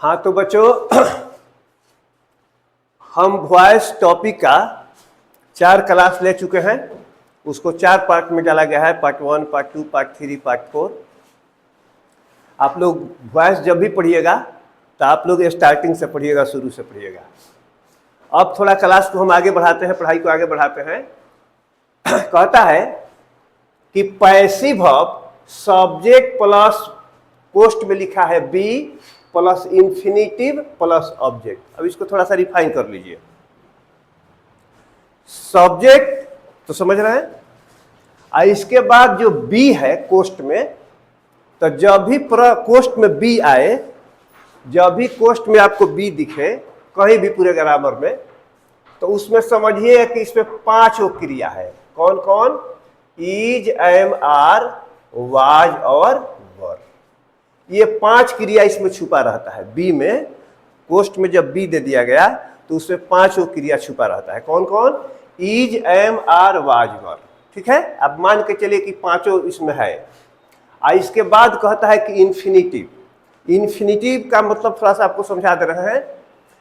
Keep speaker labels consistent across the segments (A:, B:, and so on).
A: हाँ तो बच्चों हम वॉइस टॉपिक का 4 क्लास ले चुके हैं। उसको 4 पार्ट में डाला गया है, पार्ट 1, पार्ट 2, पार्ट 3, पार्ट 4। आप लोग वॉइस जब भी पढ़िएगा तो आप लोग स्टार्टिंग से पढ़िएगा, शुरू से पढ़िएगा। अब थोड़ा क्लास को हम आगे बढ़ाते हैं, पढ़ाई को आगे बढ़ाते हैं। कहता है कि passive verb subject plus post में लिखा है be plus infinitive plus object. अब इसको थोड़ा सा रिफाइन कर लीजिए। सब्जेक्ट तो समझ रहे हैं, और इसके बाद जो बी है कोष्ट में, तो जब भी कोष्ट में बी आए, जब भी कोष्ट में आपको बी दिखे कहीं भी पूरे ग्रामर में, तो उसमें समझिए कि इसमें 5 क्रिया है। कौन कौन? इज, एम, आर, वाज और वर। ये 5 क्रिया इसमें छुपा रहता है। बी में, कोष्ट में जब बी दे दिया गया तो उसमें 5 क्रिया छुपा रहता है। कौन कौन? इज, एम, आर, वाज, वर। ठीक है, अब मान के चलिए कि 5 इसमें है। इसके बाद कहता है कि इन्फिनिटिव। इन्फिनिटिव का मतलब थोड़ा सा आपको समझा दे रहे हैं।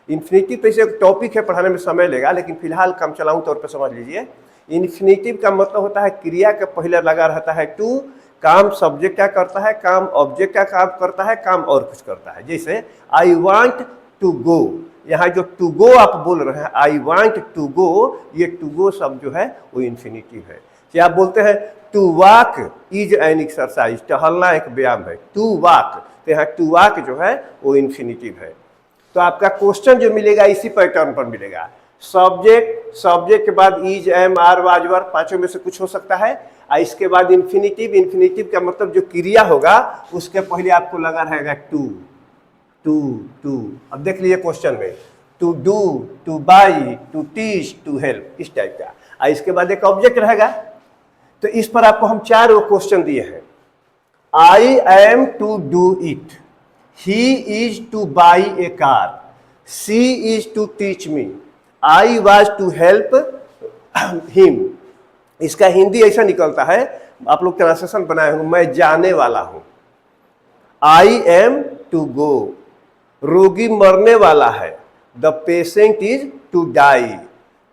A: इन्फिनिटिव तो इसे एक टॉपिक है, पढ़ाने में समय लेगा, लेकिन फिलहाल काम चलाऊ तौर पर समझ लीजिए। इन्फिनिटिव का मतलब होता है क्रिया के पहले लगा रहता है टू, काम सब्जेक्ट क्या करता है, काम ऑब्जेक्ट क्या काम करता है, काम और कुछ करता है। जैसे आई वांट टू गो, यहाँ जो टू गो आप बोल रहे हैं, आई वांट टू गो, ये टू गो शब्द जो है वो इन्फिनिटिव है। क्या आप बोलते हैं to walk is an exercise, टहलना एक व्यायाम है। टू वॉक, तो यहाँ टू वॉक जो है वो इन्फिनिटिव है। तो आपका क्वेश्चन जो मिलेगा इसी पैटर्न पर मिलेगा। सब्जेक्ट, सब्जेक्ट के बाद इज, एम, आर, वाज, वर, 5 में से कुछ हो सकता है। और इसके बाद इन्फिनिटिव। इन्फिनिटिव का मतलब जो क्रिया होगा उसके पहले आपको लगा रहेगा टू, टू, टू। अब देख लीजिए क्वेश्चन में, to do, to buy, to teach, to help, इस टाइप का। और इसके बाद एक ऑब्जेक्ट रहेगा। तो इस पर आपको हम 4 क्वेश्चन दिए हैं। I am to do it, he is to buy a car, she is to teach me, I was to help him. इसका हिंदी ऐसा निकलता है, आप लोग ट्रांसलेशन बनाए होंगे, मैं जाने वाला हूं। आई एम टू गो, रोगी मरने वाला है, the patient is to die,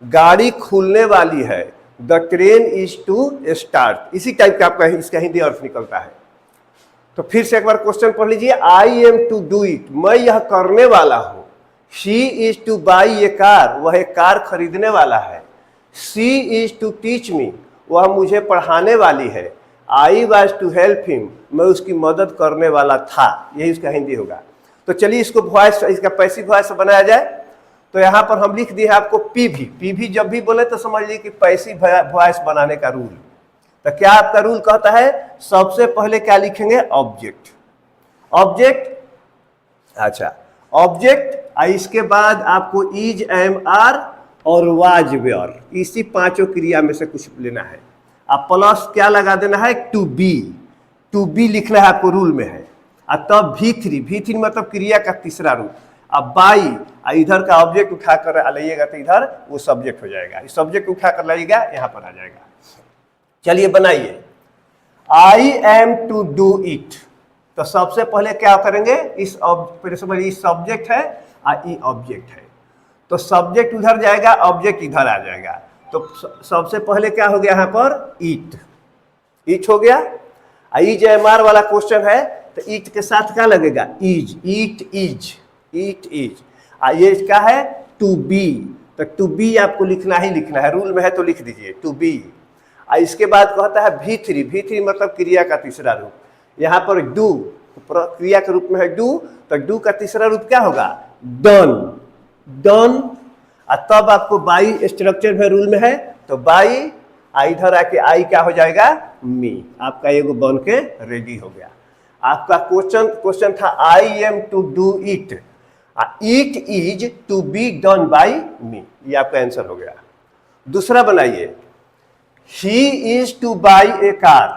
A: गाड़ी खुलने वाली है, the train is to start. इसी टाइप का आपका इसका हिंदी अर्थ निकलता है। तो फिर से एक बार क्वेश्चन पढ़ लीजिए। I am to do it, मैं यह करने वाला हूं। She is to buy a car, वह एक कार खरीदने वाला है। She is to teach me, वह मुझे पढ़ाने वाली है। I was to help him, मैं उसकी मदद करने वाला था। यही उसका हिंदी होगा। तो चलिए इसको वॉइस, इसका पैसिव वॉइस बनाया जाए। तो यहाँ पर हम लिख दिए आपको पीवी। पीवी जब भी बोले तो समझ लीजिए कि पैसिव वॉइस बनाने का रूल। तो क्या आपका रूल कहता है? सबसे पहले क्या लिखेंगे? ऑब्जेक्ट। ऑब्जेक्ट, अच्छा ऑब्जेक्ट, इसके बाद आपको इज, एम, आर और वाज, वेयर, इसी 5 क्रिया में से कुछ लेना है। अब प्लस क्या लगा देना है? To be. टू बी लिखना है आपको, रूल में है। और तब V3, V3 मतलब क्रिया का तीसरा रूप। अब बाई, इधर का ऑब्जेक्ट उठा कर लाइएगा तो इधर वो सब्जेक्ट हो जाएगा। इस सब्जेक्ट उठा कर लाइएगा, यहाँ पर आ जाएगा। चलिए बनाइए। I am to do it, तो सबसे पहले क्या करेंगे? इस सब्जेक्ट है और ये ऑब्जेक्ट है, तो सब्जेक्ट उधर जाएगा, ऑब्जेक्ट इधर आ जाएगा। तो सबसे पहले क्या हो गया यहाँ पर? ईट। ईट हो गया। इज, एम, आर वाला क्वेश्चन है, तो ईट के साथ क्या लगेगा? Is, it is, it is. ये क्या है? To be. तो टू बी आपको लिखना ही लिखना है, रूल में है तो लिख दीजिए टू बी। इसके बाद कहता है V3। V3 मतलब क्रिया का तीसरा रूप। यहाँ पर डू, क्रिया के रूप में है डू, तो डू का तीसरा रूप क्या होगा? Done, done. तब आपको बाई स्ट्रक्चर में रूल में है, तो बाई, इधर आके आई क्या हो जाएगा? मी। आपका एगो बन के रेडी हो गया। आपका क्वेश्चन था I am to do it, it is to be done by me. ये आपका आंसर हो गया। दूसरा बनाइए। He is to buy a car,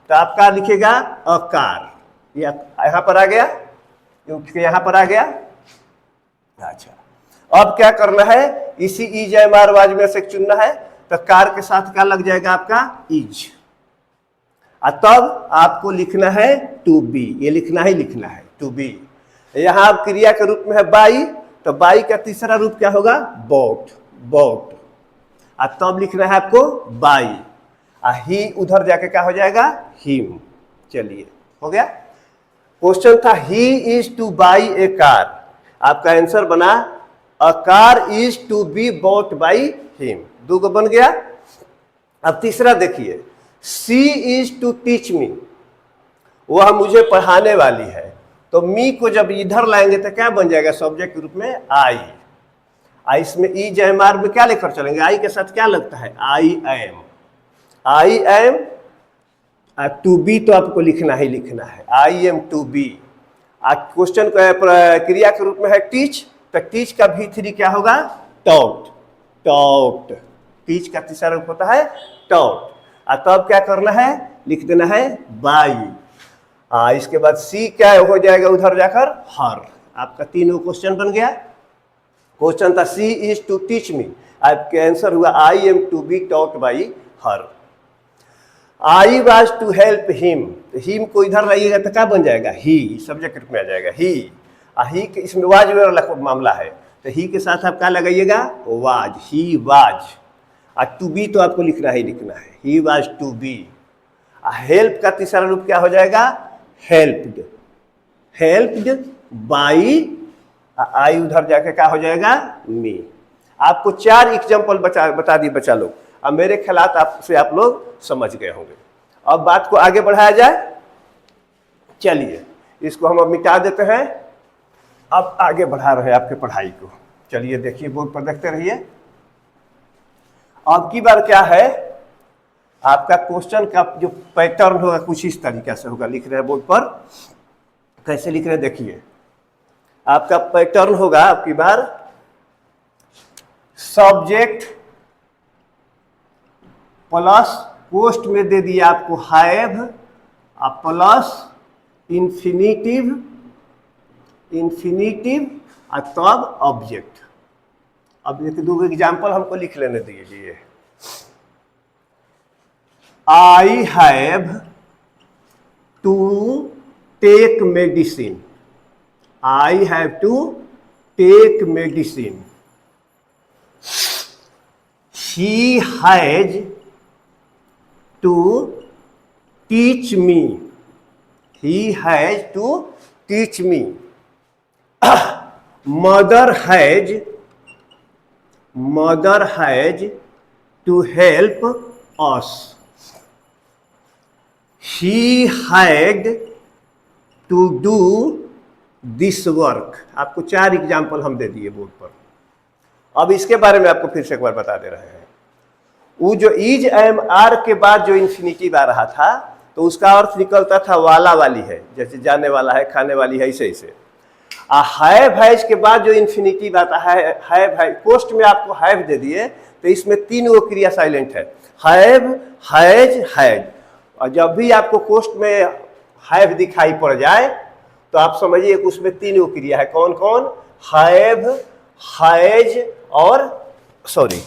A: तो आप क्या लिखेगा? A car. यहाँ पर आ गया, क्योंकि यहाँ पर आ गया। अच्छा, अब क्या करना है? इसी इज, एम, आर, वाज में से चुनना है। तो कार के साथ क्या लग जाएगा आपका? इज। तब आपको लिखना है टू बी। ये लिखना ही लिखना है टू बी। यहां अब क्रिया के रूप में है बाई, तो बाई का तीसरा रूप क्या होगा? Bought, bought. तब लिखना है आपको बाई, ही उधर जाके क्या हो जाएगा? हिम। चलिए हो गया। क्वेश्चन था ही is to buy a car, आपका आंसर बना a car is to be bought by him, 2 को बन गया। अब तीसरा देखिए, she is to teach me, वह मुझे पढ़ाने वाली है, तो मी को जब इधर लाएंगे तो क्या बन जाएगा? सब्जेक्ट के रूप में आई। इसमें ई जयमार में क्या लेकर चलेंगे? आई के साथ क्या लगता है? I am, I am. To be तो आपको लिखना ही लिखना है, I am to be. Question क्रिया के रूप में है टीच, तो टीच का V3 क्या होगा? Taught, taught. टीच का तीसरा रूप होता है टॉट। तब क्या करना है? लिख देना है बाई। इसके बाद सी क्या हो जाएगा उधर जाकर? हर। आपका 3 क्वेश्चन बन गया। क्वेश्चन था she is to teach me, आपके आंसर हुआ I am to be taught by her. I was to help him, तो हिम को इधर लाइएगा तो क्या बन जाएगा? ही, सब्जेक्ट रूप में आ जाएगा ही। के इसमें वाज वाला मामला है, तो ही के साथ आप क्या लगाइएगा? Was, he was. To be तो आपको लिखना ही लिखना है, he was to be. Help का तीसरा रूप क्या हो जाएगा? हेल्प्ड, हेल्प्ड बाई, आई उधर जाके क्या हो जाएगा? मी। आपको 4 एग्जाम्पल बता दी बच्चा लोग। अब मेरे ख्यालात आपसे आप लोग समझ गए होंगे। अब बात को आगे बढ़ाया जाए। चलिए इसको हम अब मिटा देते हैं, अब आगे बढ़ा रहे हैं आपके पढ़ाई को। चलिए देखिए, बोर्ड पर देखते रहिए। अब की बार क्या है, आपका क्वेश्चन का जो पैटर्न होगा कुछ इस तरीके से होगा। लिख रहे हैं बोर्ड पर, कैसे लिख रहे हैं देखिए। आपका पैटर्न होगा आपकी बार, सब्जेक्ट प्लस पोस्ट में दे दिया आपको हैव, प्लस इंफिनिटिव, इंफिनिटिव तब ऑब्जेक्ट। अब एक 2 एग्जाम्पल हमको लिख लेने दीजिए। I have to take medicine, I have to take medicine. He has to teach me, he has to teach me. mother has to help us. he had to do this work. आपको 4 example हम दे दिए board पर। अब इसके बारे में आपको फिर से एक बार बता दे रहे हैं। वो जो इज एम आर के बाद जो इन्फिनिटिव आ रहा था, तो उसका अर्थ निकलता था वाला वाली है, जैसे जाने वाला है, खाने वाली है, ऐसे ऐसे। हैव हैज के बाद जो इन्फिनिटिव आता है, हैव है, पोस्ट में आपको हैव दे दिए, तो इसमें 3 वो क्रिया साइलेंट है, हैव, हैज, हैड। और जब भी आपको पोस्ट में हैव दिखाई पड़ जाए तो आप समझिए कि उसमें 3 वो क्रिया है। कौन कौन? हैव, हैज और सॉरी,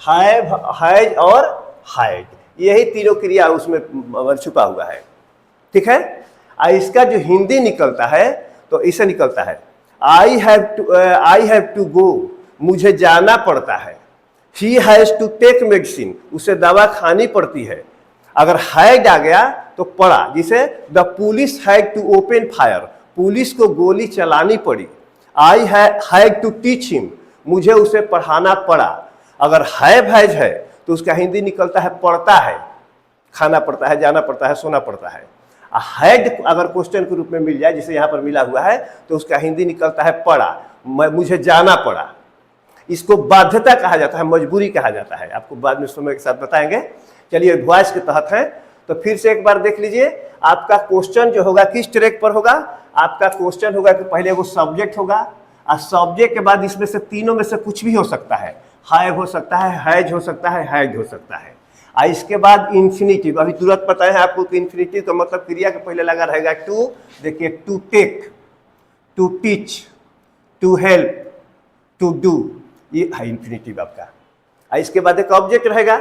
A: हैव, हैज और हैड, यही तीनों क्रिया उसमें छुपा हुआ है। ठीक है। इसका जो हिंदी निकलता है तो इसे निकलता है आई हैव टू गो, मुझे जाना पड़ता है। He has to take medicine, उसे दवा खानी पड़ती है। अगर हैड आ गया तो पड़ा, जिसे the police had to open fire, police को गोली चलानी पड़ी। I had to teach him, मुझे उसे पढ़ाना पड़ा। अगर हैव हैज है तो उसका हिंदी निकलता है पढ़ता है, खाना पड़ता है, जाना पड़ता है, सोना पड़ता है। हैड अगर क्वेश्चन के रूप में मिल जाए, जिसे यहाँ पर मिला हुआ है, तो उसका हिंदी निकलता है पड़ा, मुझे जाना पड़ा। इसको बाध्यता कहा जाता है, मजबूरी कहा जाता है। आपको बाद में समय के साथ बताएंगे। चलिए वॉइस के तहत है, तो फिर से एक बार देख लीजिए। आपका क्वेश्चन जो होगा किस ट्रैक पर होगा? आपका क्वेश्चन होगा कि पहले वो सब्जेक्ट होगा, और सब्जेक्ट के बाद इसमें से तीनों में से कुछ भी हो सकता है। हैव हो सकता है, हैज हो सकता है, हैड हो सकता है। इसके बाद इन्फिनिटिव, अभी तुरंत पता है आपको कि इन्फिनिटिव का मतलब क्रिया के पहले लगा रहेगा टू। देखिए, to take, to teach, to help, to do, ये है इन्फिनिटिव आपका। इसके बाद एक ऑब्जेक्ट रहेगा।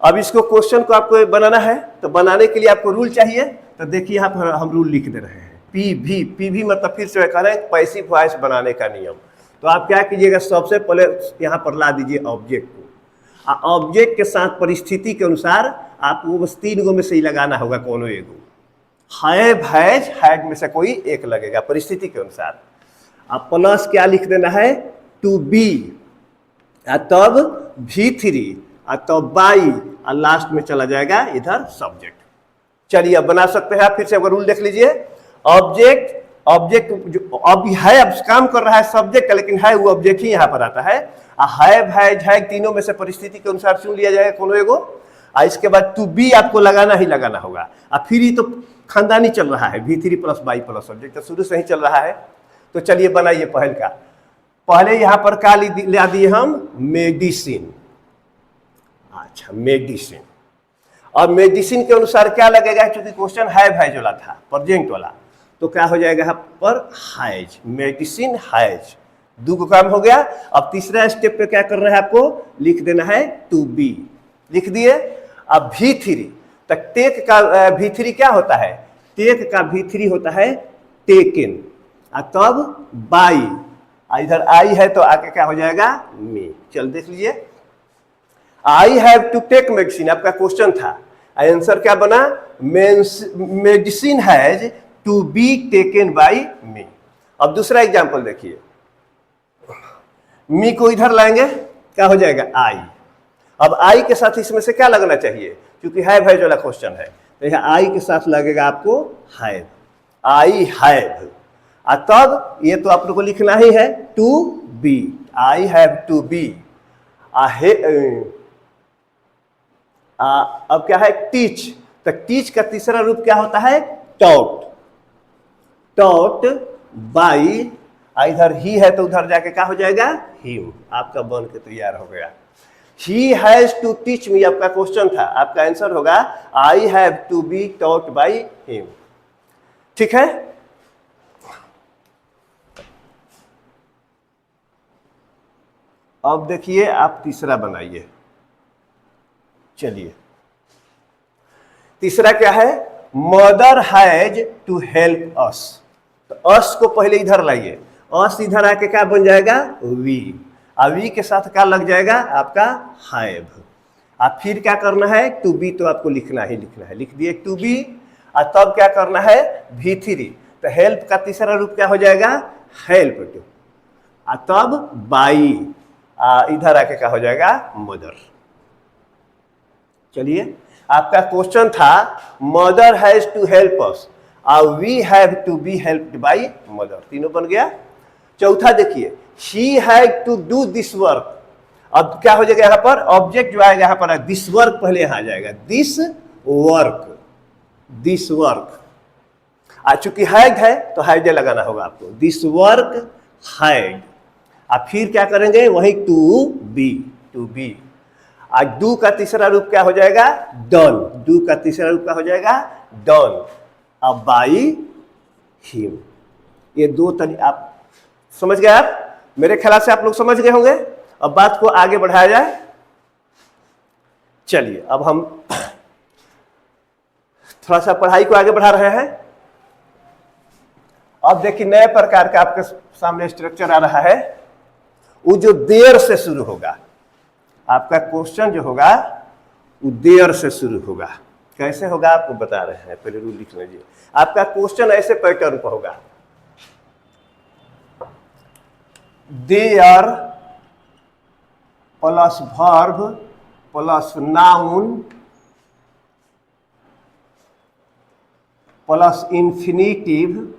A: अब इसको क्वेश्चन को आपको बनाना है, तो बनाने के लिए आपको रूल चाहिए। तो देखिए यहाँ पर हम रूल लिख दे रहे हैं। पी भी मतलब फिर से कह रहे हैं पैसिव वॉइस बनाने का नियम। तो आप क्या कीजिएगा, सबसे पहले यहाँ पर ला दीजिए ऑब्जेक्ट को, ऑब्जेक्ट के साथ परिस्थिति के अनुसार आपको बस 3 गो में से ही लगाना होगा, कोनो एगो। हैव हैज हैड में से कोई एक लगेगा परिस्थिति के अनुसार। अब प्लस क्या लिख देना है, टू बी, तब V3, तब बाई, और लास्ट में चला जाएगा इधर सब्जेक्ट। चलिए अब बना सकते हैं आप, फिर से अगर रूल देख लीजिए। ऑब्जेक्ट जो अब है, अब काम कर रहा है सब्जेक्ट का, लेकिन है वो ऑब्जेक्ट ही यहाँ पर आता है। है तीनों में से परिस्थिति के अनुसार चुन लिया जाएगा कोनो एगो। इसके बाद टू बी आपको लगाना ही लगाना होगा। फिर ही तो खानदानी चल रहा है, V3 plus by plus subject, तो शुरू से ही चल रहा है। तो चलिए बनाइए पहल का। पहले यहाँ पर का ला दिए हम, मेडिसिन। अच्छा, मेडिसिन। और मेडिसिन के अनुसार क्या लगेगा, क्योंकि क्वेश्चन हैज वाला था, प्रेजेंट वाला, तो क्या हो जाएगा यहाँ पर, हैज, मेडिसिन हैज। 2 को काम हो गया। अब तीसरा स्टेप पे क्या करना है, आपको लिख देना है टू बी, लिख दिए। अब V3 तक, टेक का V3 क्या होता है, टेक का V3 होता है टेकन, तब बाई, इधर आई है तो आके क्या हो जाएगा, मी। चल देख लीजिए, I have to take medicine आपका क्वेश्चन था, आंसर क्या बना, medicine has to be taken by me. अब दूसरा एग्जांपल देखिए, मी को इधर लाएंगे, क्या हो जाएगा, आई। अब आई के साथ इसमें से क्या लगना चाहिए, क्योंकि हैव वाला क्वेश्चन है, तो यहाँ आई के साथ लगेगा आपको हैव, आई हैव। तब ये तो आप लोग को लिखना ही है to be, I have to be. अब क्या है, टीच, तो टीच का तीसरा रूप क्या होता है, टॉट, टॉट बाई, इधर ही है तो उधर जाके क्या हो जाएगा, हिम। आपका बन के तैयार हो गया। He has to teach me आपका क्वेश्चन था, आपका आंसर होगा I have to be taught by him. ठीक है। अब देखिए आप तीसरा बनाइए। चलिए तीसरा क्या है, mother has to help us. तो अस को पहले इधर लाइए, अस इधर आके क्या बन जाएगा, वी। वी के साथ क्या लग जाएगा आपका, हैव। आप फिर क्या करना है, टू बी तो आपको लिखना ही लिखना है, लिख दिए टू बी। और तब क्या करना है, V3, तो हेल्प का तीसरा रूप क्या हो जाएगा, हेल्प टू, तब बाई, इधर आके क्या हो जाएगा, मदर। चलिए आपका क्वेश्चन था mother has to help us, और we have to be helped by mother, तीनों बन गया। चौथा देखिए, she had to do this work. अब क्या हो जाएगा यहाँ पर, ऑब्जेक्ट जो आएगा यहाँ पर, दिस वर्क पहले यहाँ आ जाएगा, दिस वर्क, दिस वर्क। चूंकि हैड है तो हैड लगाना होगा आपको, दिस वर्क हैड। फिर क्या करेंगे, वही to be, to be. Do का तीसरा रूप क्या हो जाएगा, डन, डू का तीसरा रूप क्या हो जाएगा, डन। अब बाई हिम। ये 2 तरीके आप समझ गए, आप मेरे ख्याल से आप लोग समझ गए होंगे। अब बात को आगे बढ़ाया जाए। चलिए अब हम थोड़ा सा पढ़ाई को आगे बढ़ा रहे हैं। अब देखिए नए प्रकार का आपके सामने स्ट्रक्चर आ रहा है, वो जो देयर से शुरू होगा। आपका क्वेश्चन जो होगा वो देयर से शुरू होगा। कैसे होगा आपको बता रहे हैं, पहले रूल लिख लीजिए। आपका क्वेश्चन ऐसे पैटर्न पर होगा, there plus verb plus noun plus infinitive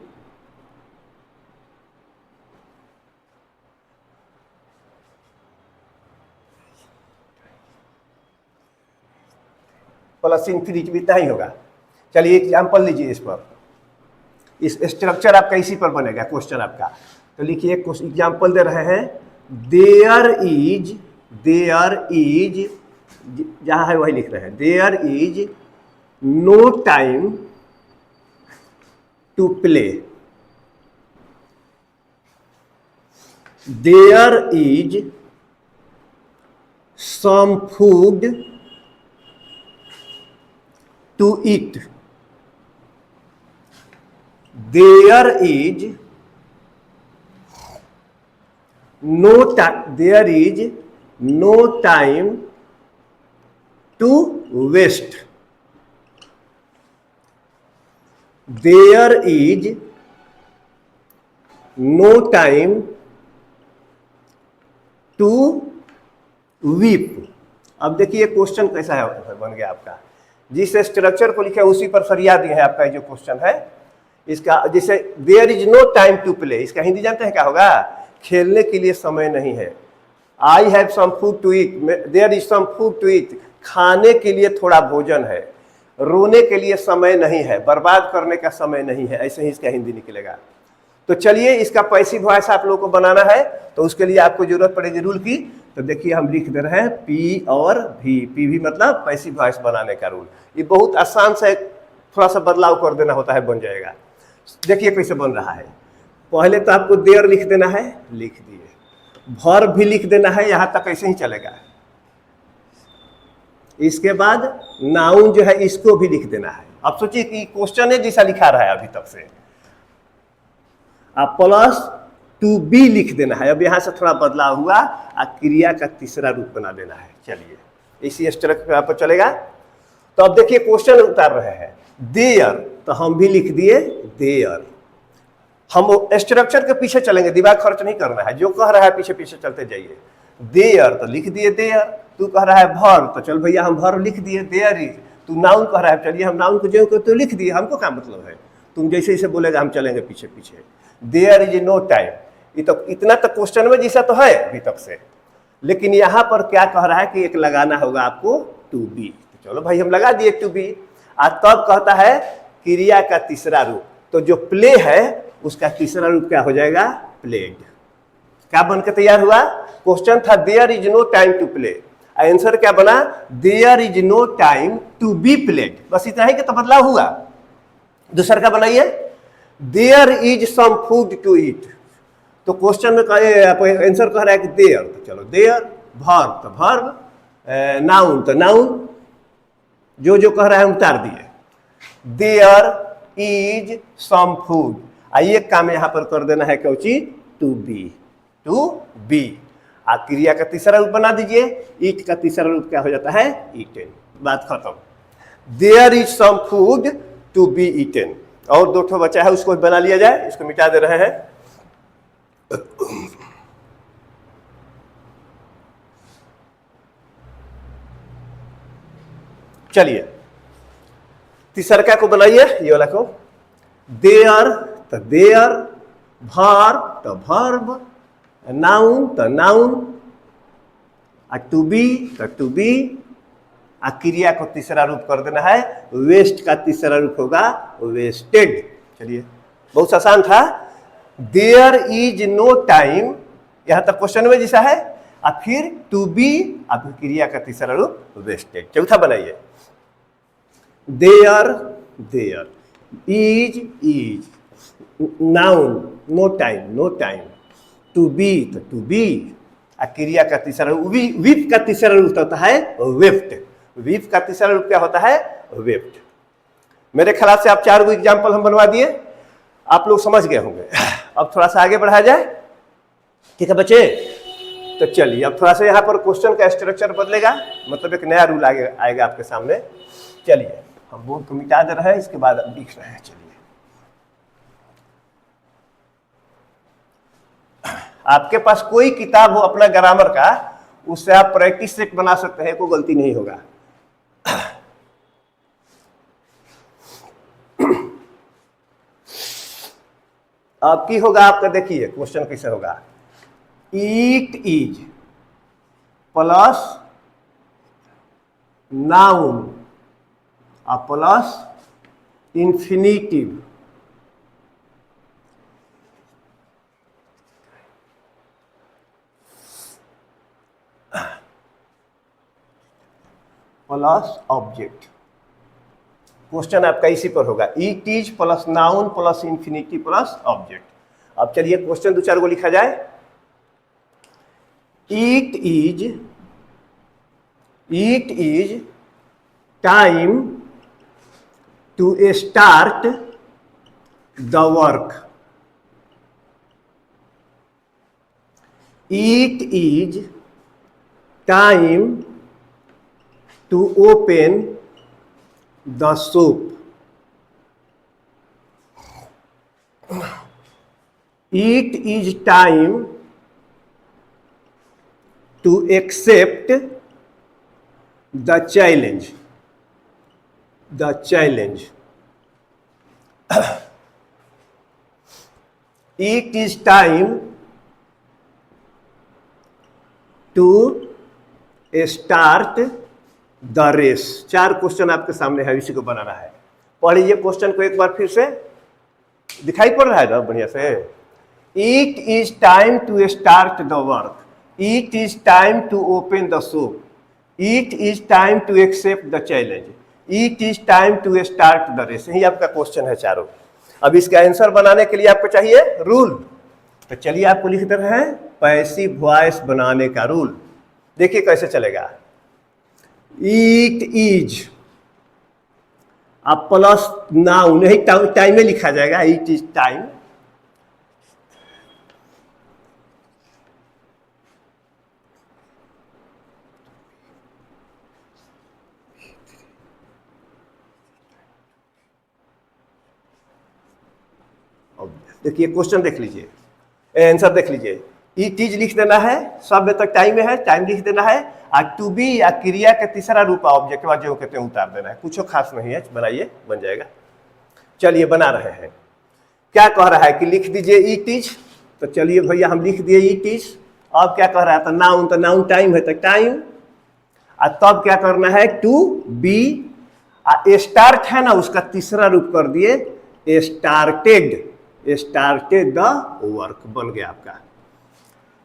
A: plus infinitive, इतना ही होगा। चलिए एग्जाम्पल लीजिए इस पर, इस स्ट्रक्चर आपका इसी पर बनेगा क्वेश्चन आपका। तो लिखिए एग्जाम्पल दे रहे हैं, देयर इज, जहां है वही लिख रहे हैं, there is no time to play, there is some food to eat, there is no time to waste. There is no time to weep. अब देखिए क्वेश्चन कैसा है बन गया आपका, जिस स्ट्रक्चर को लिखा है उसी पर सरिया दिया है आपका जो क्वेश्चन है इसका। जैसे there is no time to play, इसका हिंदी जानते हैं क्या होगा? खेलने के लिए समय नहीं है। I have some food to eat, there is some food to eat, खाने के लिए थोड़ा भोजन है। रोने के लिए समय नहीं है, बर्बाद करने का समय नहीं है, ऐसे ही इसका हिंदी निकलेगा। तो चलिए इसका पैसिव वॉइस आप लोगों को बनाना है, तो उसके लिए आपको जरूरत पड़ेगी रूल की। तो देखिए हम लिख दे रहे हैं पी और भी। पी भी मतलब पैसिव वॉइस बनाने का रूल। ये बहुत आसान से थोड़ा सा बदलाव कर देना होता है, बन जाएगा। देखिए कैसे बन रहा है। पहले तो आपको देयर लिख देना है, लिख दिए। वर्ब भी लिख देना है, यहां तक ऐसे ही चलेगा। इसके बाद नाउन जो है इसको भी लिख देना है। अब सोचिए कि क्वेश्चन है जैसा लिखा रहा है अभी तक से, आप प्लस टू बी लिख देना है। अब यहां से थोड़ा बदलाव हुआ, क्रिया का तीसरा रूप बना देना है। चलिए इसी स्ट्रक्चर पर चलेगा। तो अब देखिए क्वेश्चन उतार रहे हैं देयर, तो हम भी लिख दिए देयर। हम स्ट्रक्चर के पीछे चलेंगे, दिमाग खर्च नहीं करना है। जो कह रहा है पीछे पीछे चलते जाइए। देयर तो लिख दिए देयर। तू कह रहा है भर, तो चल भैया हम भर लिख दिए देयर इज। तू नाउन कह रहा है, चलिए हम नाउन को जो तो लिख दिए। हमको क्या मतलब है, तुम जैसे जैसे बोलेगा हम चलेंगे पीछे पीछे। देयर इज नो टाइम, ये तो इतना तक क्वेश्चन में जैसा तो है अभी तक से, लेकिन यहां पर क्या कह रहा है कि एक लगाना होगा आपको टू बी। तो चलो भाई हम लगा दिए टू बी। आज तब कहता है क्रिया का तीसरा रूप, तो जो प्ले है उसका तीसरा रूप क्या हो जाएगा? प्लेड। क्या बनकर तैयार हुआ? क्वेश्चन था there is no time to play, answer क्या बना? There is no time to be played. बस इतना ही कि तो बदलाव हुआ। दूसरा क्या बनाइए? There is some food to eat. तो क्वेश्चन में आंसर कह रहा है कि देयर, तो चलो देयर। वर्ब तो वर्ब, नाउन तो नाउन, जो जो कह रहा है हम उतार दिए। देयर इज सम फूड, आइए काम यहां पर कर देना है कौची? To be. टू बी क्रिया का तीसरा रूप बना दीजिए। ईट का तीसरा रूप क्या हो जाता है? ईटेन। बात खत्म। There is some food to be eaten. और दो ठो बचा है, उसको बना लिया जाए। इसको मिटा दे रहे हैं। चलिए तीसरा को बनाइए, ये वाला को। देयर तो देयर, वर्ब तो वर्ब, नाउन तो नाउन, टू बी तो टू बी। क्रिया को तीसरा रूप कर देना है। वेस्ट का तीसरा रूप होगा वेस्टेड। चलिए बहुत आसान था। देयर इज नो टाइम, यहां तक क्वेश्चन में जैसा है। और फिर टू बी, अब क्रिया का तीसरा रूप वेस्टेड। चौथा बनाइए there there, is is, noun no time no time, to be तो टू बी। क्रिया का तीसरा रूप विप का तीसरा रूप होता है वेफ्ट। विप का तीसरा रूप क्या होता है? वेफ्ट। मेरे ख्याल से आप 4 एग्जाम्पल हम बनवा दिए, आप लोग समझ गए होंगे। अब थोड़ा सा आगे बढ़ाया जाए, ठीक है बच्चे? तो चलिए अब थोड़ा सा यहाँ पर क्वेश्चन का स्ट्रक्चर बदलेगा, मतलब एक नया रूल आएगा आपके सामने। चलिए हम बोर्ड को मिटा दे रहे हैं, इसके बाद अब लिख रहे हैं। चलिए आपके पास कोई किताब हो अपना ग्रामर का, उससे आप प्रैक्टिस सेट बना सकते हैं, कोई गलती नहीं होगा। अब की होगा आपका, देखिए क्वेश्चन कैसे होगा। It is plus noun plus infinitive plus object. Question आपका इसी पर होगा। It is plus noun plus infinity plus object. अब चलिए क्वेश्चन 2-4 को लिखा जाए। It is time to start the work, it is time to open the shop, it is time to accept the challenge, the challenge. It is time to start the race. 4 question आपके सामने है, इसी को बनाना है। पढ़िए question को एक बार फिर से, दिखाई पड़ रहा है ना बढ़िया से। It is time to start the work. It is time to open the shop. It is time to accept the challenge. It is time to start the race. यही आपका क्वेश्चन है चारों। अब इसका आंसर बनाने के लिए आपको चाहिए रूल। तो चलिए आपको लिख दे रहे हैं पैसिव वॉइस बनाने का रूल। देखिए कैसे चलेगा। It is अब प्लस नाउन, यही टाइम में लिखा जाएगा। It is time, देखिए क्वेश्चन देख लीजिए, आंसर देख लीजिए। इट इज लिख देना है, सब में तक टाइम में है, टाइम लिख देना है। और टू बी या क्रिया के तीसरा रूप ऑब्जेक्ट जो कहते हैं उतार देना है। कुछ खास नहीं है, बनाइए बन जाएगा। चलिए बना रहे हैं। क्या कह रहा है कि लिख दीजिए इट इज, तो चलिए भैया हम लिख दिए इट इज। अब क्या कह रहा है, तो नाउन टाइम है तो टाइम, और तब क्या करना है टू बी, स्टार्ट है ना उसका तीसरा रूप कर दिए स्टार्टेड द वर्क, बन गया आपका।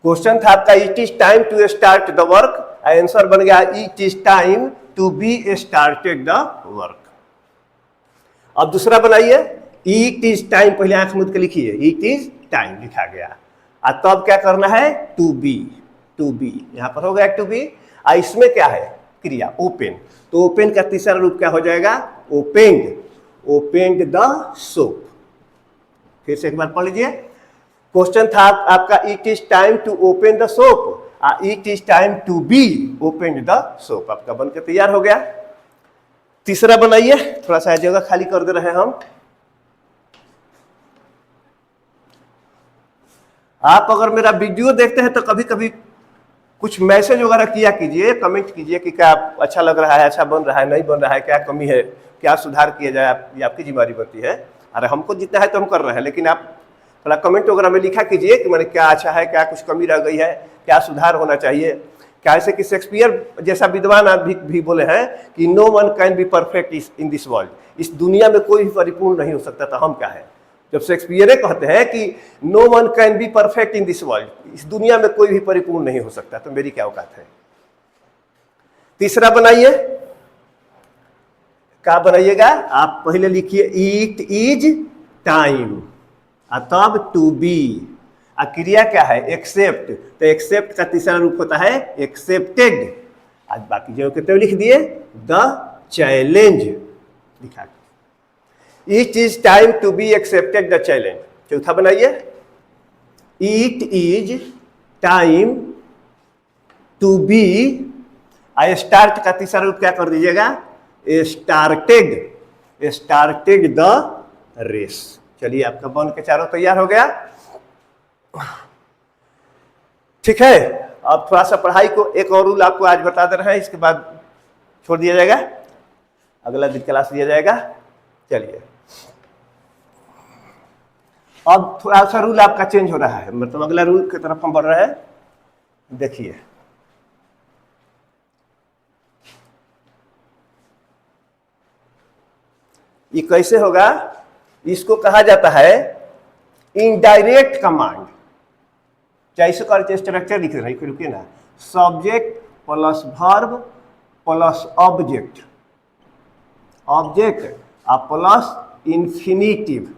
A: क्वेश्चन था आपका it is time to start the work, answer बन गया it is time to be started the work. अब दूसरा बनाइए, इट इज टाइम, पहले आंख मूंद के लिखिए, इट इज टाइम लिखा गया, और तब क्या करना है टू बी, यहां पर हो गया टू बी। और इसमें क्या है क्रिया ओपन, तो ओपन का तीसरा रूप क्या हो जाएगा ओपेंड द शॉप। फिर से एक बार पढ़ लीजिए। क्वेश्चन था आपका it is time to open the shop, it is time to be open the shop, आपका बनकर तैयार हो गया। तीसरा बनाइए, थोड़ा सा जगह खाली कर दे रहे हैं हम। आप अगर मेरा वीडियो देखते हैं तो कभी कभी कुछ मैसेज वगैरह किया कीजिए, कमेंट कीजिए कि क्या अच्छा लग रहा है, अच्छा बन रहा है, नहीं बन रहा है, क्या कमी है, क्या सुधार किया जाए, ये आपकी जिम्मेदारी बनती है। अरे हमको जितना है तो हम कर रहे हैं, लेकिन आप थोड़ा कमेंट वगैरह में लिखा कीजिए कि मैंने क्या अच्छा है, क्या कुछ कमी रह गई है, क्या सुधार होना चाहिए। क्या ऐसे कि शेक्सपियर जैसा विद्वान आदमी भी बोले हैं कि no one can be perfect in this world, इस दुनिया में कोई भी परिपूर्ण नहीं हो सकता, तो हम क्या है। जब शेक्सपियर कहते हैं कि no one can be perfect in this world, इस दुनिया में कोई भी परिपूर्ण नहीं हो सकता, तो मेरी क्या औकात है। तीसरा बनाइए, क्या बनाइएगा आप पहले लिखिए इट इज टाइम, तब टू बी, क्रिया क्या है एक्सेप्ट, तो एक्सेप्ट का तीसरा रूप होता है एक्सेप्टेड। आज बाकी जो कहते लिख दिए द चैलेंज लिखा, it is time to be accepted the challenge. चौथा बनाइए, it is time to be, start का तीसरा रूप क्या कर दीजिएगा स्टार्टेड द रेस। चलिए आपका बन के चारों तैयार हो गया, ठीक है। अब थोड़ा सा पढ़ाई को एक और रूल आपको आज बता दे रहे हैं, इसके बाद छोड़ दिया जाएगा, अगला दिन क्लास लिया जाएगा। चलिए अब थोड़ा सा रूल आपका चेंज हो रहा है, मतलब अगला रूल की तरफ हम बढ़ रहे हैं। देखिए ये कैसे होगा, इसको कहा जाता है इनडायरेक्ट कमांड। जैसे कर स्ट्रक्चर लिख रहे हैं, रुकिए ना, subject plus verb plus object plus infinitive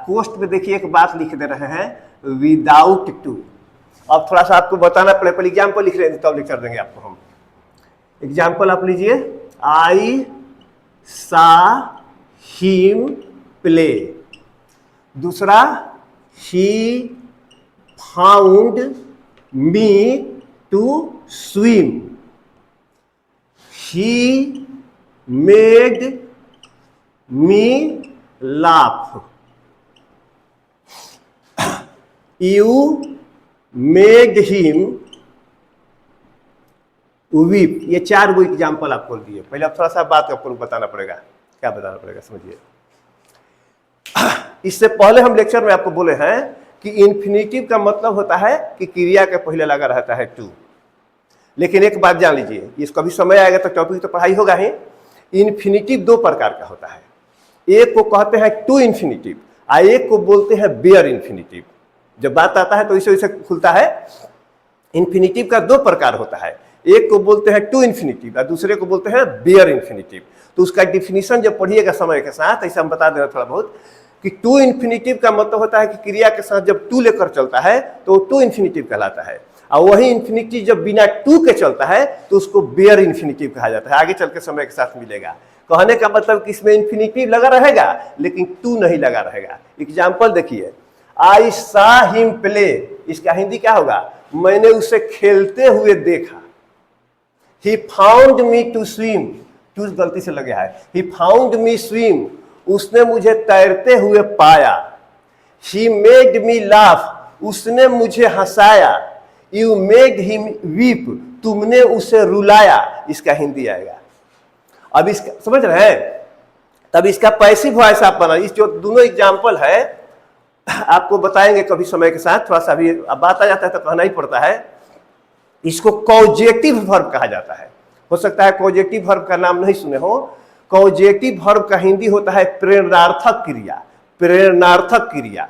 A: कोस्ट में देखिए एक बात लिख दे रहे हैं विदाउट टू। अब थोड़ा सा आपको बताना पड़े, पहले एग्जाम्पल लिख रहे हैं तब लिख कर देंगे आपको हम। एग्जाम्पल आप लीजिए, आई सा हिम प्ले। दूसरा, he found me to swim. He made me laugh. You made him weep. ये 4 गो एग्जाम्पल आपको दिए। पहले आप थोड़ा सा बात आपको बताना पड़ेगा। क्या बताना पड़ेगा समझिए। इससे पहले हम लेक्चर में आपको बोले हैं कि इन्फिनिटिव का मतलब होता है कि क्रिया के पहले लगा रहता है टू। लेकिन एक बात जान लीजिए, इसका भी समय आएगा तो टॉपिक तो पढ़ाई होगा ही। इन्फिनिटिव 2 प्रकार का होता है। एक को कहते हैं टू इन्फिनिटिव, और एक को बोलते हैं बेयर इन्फिनिटिव। जब बात आता है तो इसे इसे खुलता है। इन्फिनिटिव का 2 प्रकार होता है, एक को बोलते हैं टू इन्फिनिटिव और दूसरे को बोलते हैं बेयर इन्फिनिटिव। तो उसका डिफिनीशन जब पढ़िएगा समय के साथ, ऐसा हम बता देना थोड़ा बहुत कि टू इन्फिनिटिव का मतलब होता है कि क्रिया के साथ जब टू लेकर चलता है तो टू इन्फिनिटिव कहलाता है, और वही इन्फिनिटिव जब बिना टू के चलता है तो उसको बेयर इन्फिनिटिव कहा जाता है। आगे चल के समय के साथ मिलेगा। कहने का मतलब कि इसमें इन्फिनिटिव लगा रहेगा लेकिन टू नहीं लगा रहेगा। एग्जाम्पल देखिए, आई सा हिम प्ले। इसका हिंदी क्या होगा? मैंने उसे खेलते हुए देखा। He found me to swim। To गलती से लगे है। He found me swim। उसने मुझे तैरते हुए पाया। He made me laugh। उसने मुझे हंसाया। You made him weep। तुमने उसे रुलाया। इसका हिंदी आएगा। अब इसका समझ रहे हैं? तब इसका पैसिव वॉइस आप बना। इस जो दोनों एग्जाम्पल है आपको बताएंगे कभी समय के साथ। थोड़ा सा अभी बात आ जाता है तो कहना ही पड़ता है। इसको कॉजेक्टिव वर्ब कहा जाता है। हो सकता है कॉजेक्टिव वर्ब का नाम नहीं सुने हो। कॉजेक्टिव वर्ब का हिंदी होता है प्रेरणार्थक क्रिया। प्रेरणार्थक क्रिया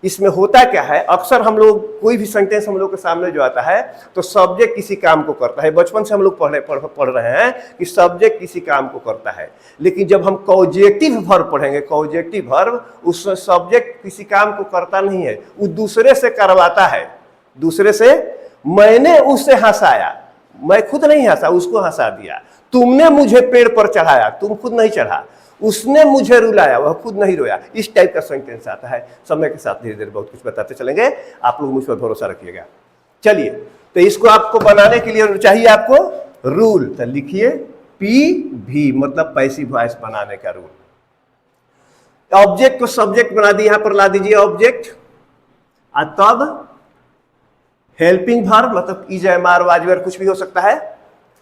A: इसमें होता क्या है, अक्सर हम लोग कोई भी सेंटेंस हम लोग के सामने जो आता है तो सब्जेक्ट किसी काम को करता है। बचपन से हम लोग पढ़ रहे हैं कि सब्जेक्ट किसी काम को करता है। लेकिन जब हम कॉजेक्टिव वर्ब पढ़ेंगे, कॉजेक्टिव वर्ब उस सब्जेक्ट किसी काम को करता नहीं है, वो दूसरे से करवाता है। दूसरे से, मैंने उसे हंसाया, मैं खुद नहीं हंसा, उसको हंसा दिया। तुमने मुझे पेड़ पर चढ़ाया, तुम खुद नहीं चढ़ा। उसने मुझे रुलाया, वह खुद नहीं रोया। इस टाइप का सेंटेंस आता है। समय के साथ धीरे धीरे बहुत कुछ बताते चलेंगे। आप लोग मुझ पर भरोसा रखिएगा। चलिए, तो इसको आपको बनाने के लिए चाहिए आपको रूल। तो लिखिए PV, मतलब पैसिव वॉइस बनाने का रूल। ऑब्जेक्ट को सब्जेक्ट बना दी, यहां पर ला दीजिए ऑब्जेक्ट, और तब हेल्पिंग वर्ब, मतलब is, am, are, was, were कुछ भी हो सकता है,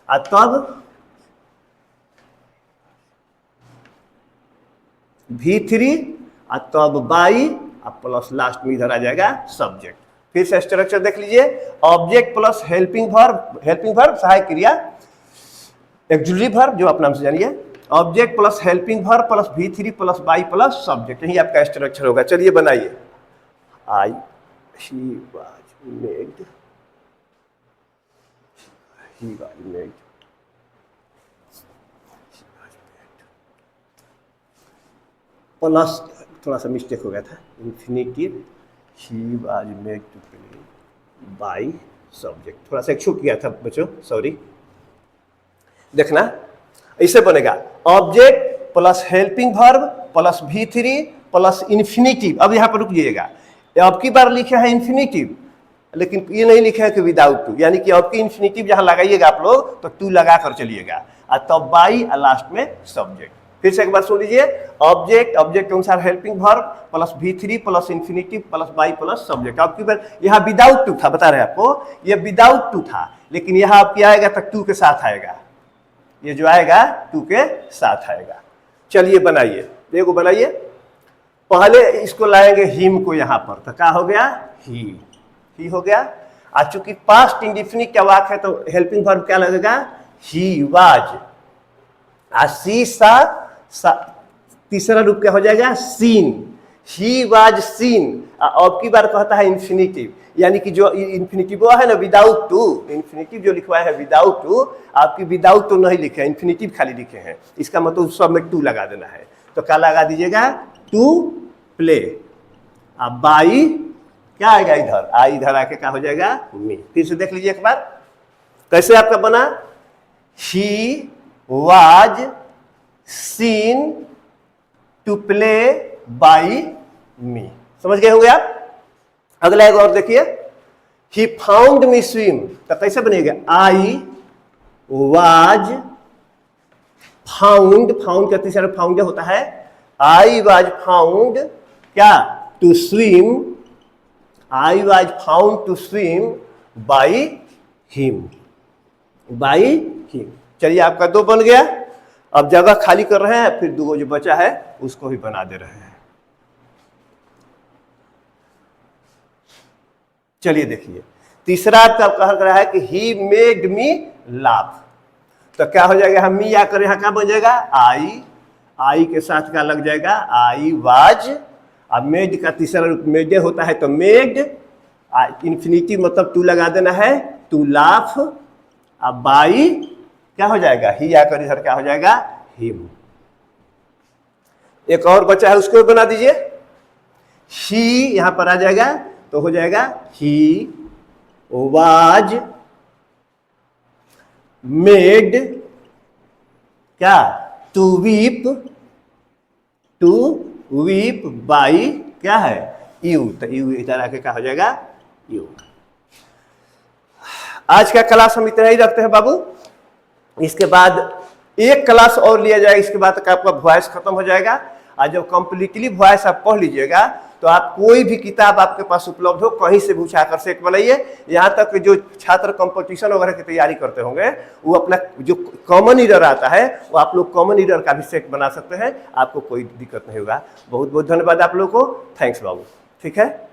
A: और तब V3, और तब बाई, और प्लस लास्ट में इधर आ जाएगा सब्जेक्ट। फिर से स्ट्रक्चर देख लीजिए, ऑब्जेक्ट प्लस हेल्पिंग वर्ब सहायक क्रिया, एक्जुलरी वर्ब जो आप नाम से जानिए, object plus helping verb plus V3 plus by plus subject, यही आपका स्ट्रक्चर होगा। चलिए बनाइए। I he was made, he was made, plus थोड़ा सा मिस्टेक हो गया था, infinitive, he was made to play by subject. थोड़ा सा एक छूट गया था बच्चों, सॉरी। देखना ऐसे बनेगा, object plus helping verb plus V3 plus infinitive. अब यहाँ पर रुक जाइएगा, अब की बार लिखे हैं इन्फिनिटिव, लेकिन ये नहीं लिखा है कि विदाउट टू, यानी कि आपकी इन्फिनिटिव जहां लगाइएगा आप लोग तो टू लगा कर चलिएगा, और तब बाई और लास्ट में सब्जेक्ट। फिर से एक बार सुन लीजिए, ऑब्जेक्ट के अनुसार helping verb plus V3 plus infinitive plus by plus subject. आपकी बार यहाँ विदाउट टू था, बता रहे हैं आपको, ये विदाउट टू था, लेकिन यहाँ आपकी आएगा तो टू के साथ आएगा। ये जो आएगा टू के साथ आएगा। चलिए बनाइए, देखो बनाइए। पहले इसको लाएंगे हिम को यहाँ पर, तो क्या हो गया? ही हो गया। आज चूंकि पास्ट इंडिफिनिट का वाक्य है तो हेल्पिंग वर्ब क्या लगेगा? He was. सी सा तीसरा रूप क्या हो जाएगा? सीन। He was scene. अब की बार कहता है इन्फिनिटिव, यानी कि जो इन्फिनिटिव है ना विदाउट टू, इन्फिनिटिव जो लिखवाया है विदाउट टू, आपकी विदाउट टू नहीं लिखे, इन्फिनिटिव खाली लिखे हैं। इसका मतलब सब में टू लगा देना है। तो क्या लगा दीजिएगा? To play. अब बाई क्या आएगा इधर? आई इधर आके क्या हो जाएगा? मी। फिर से देख लीजिए एक बार, कैसे आपका बना? He was seen to play by me. समझ गए होंगे आप। अगला एक और देखिए, ही फाउंड मी स्विम, तो कैसे बनेगा, आई वाज फाउंड, फाउंड का तीसरा फाउंड होता है, आई वाज फाउंड क्या, to swim, I was found to swim by him, by him. चलिए आपका 2 बन गया। अब जगह खाली कर रहे हैं, फिर 2 जो बचा है उसको भी बना दे रहे हैं। चलिए देखिए, तीसरा आपका कह रहा है कि ही मेड मी लाफ, तो क्या हो जाएगा, हम मी आकर यहां क्या बन जाएगा, आई के साथ क्या लग जाएगा, आई वाज। अब मेड का तीसरा रूप मेड होता है, तो मेड इन्फिनिटी मतलब टू लगा देना है, टू लाफ। अब बाई क्या हो जाएगा, ही आकर इधर क्या हो जाएगा, हिम। एक और बचा है, उसको बना दीजिए, ही यहां पर आ जाएगा, तो हो जाएगा ही वाज मेड क्या, टू वीप बाई क्या है, यू, तो यू इधर आके क्या हो जाएगा, यू। आज का क्लास हम इतना ही रखते हैं बाबू। इसके बाद एक क्लास और लिया जाएगा, इसके बाद आपका वॉइस खत्म हो जाएगा। और जब कंप्लीटली वॉइस आप पढ़ लीजिएगा, तो आप कोई भी किताब आपके पास उपलब्ध हो, कहीं से भी उठाकर सेट बनाइए। यहाँ तक कि जो छात्र कंपटीशन वगैरह की तैयारी करते होंगे, वो अपना जो कॉमन रीडर आता है, वो आप लोग कॉमन रीडर का भी सेट बना सकते हैं, आपको कोई दिक्कत नहीं होगा। बहुत बहुत धन्यवाद आप लोगों को। थैंक्स बाबू। ठीक है।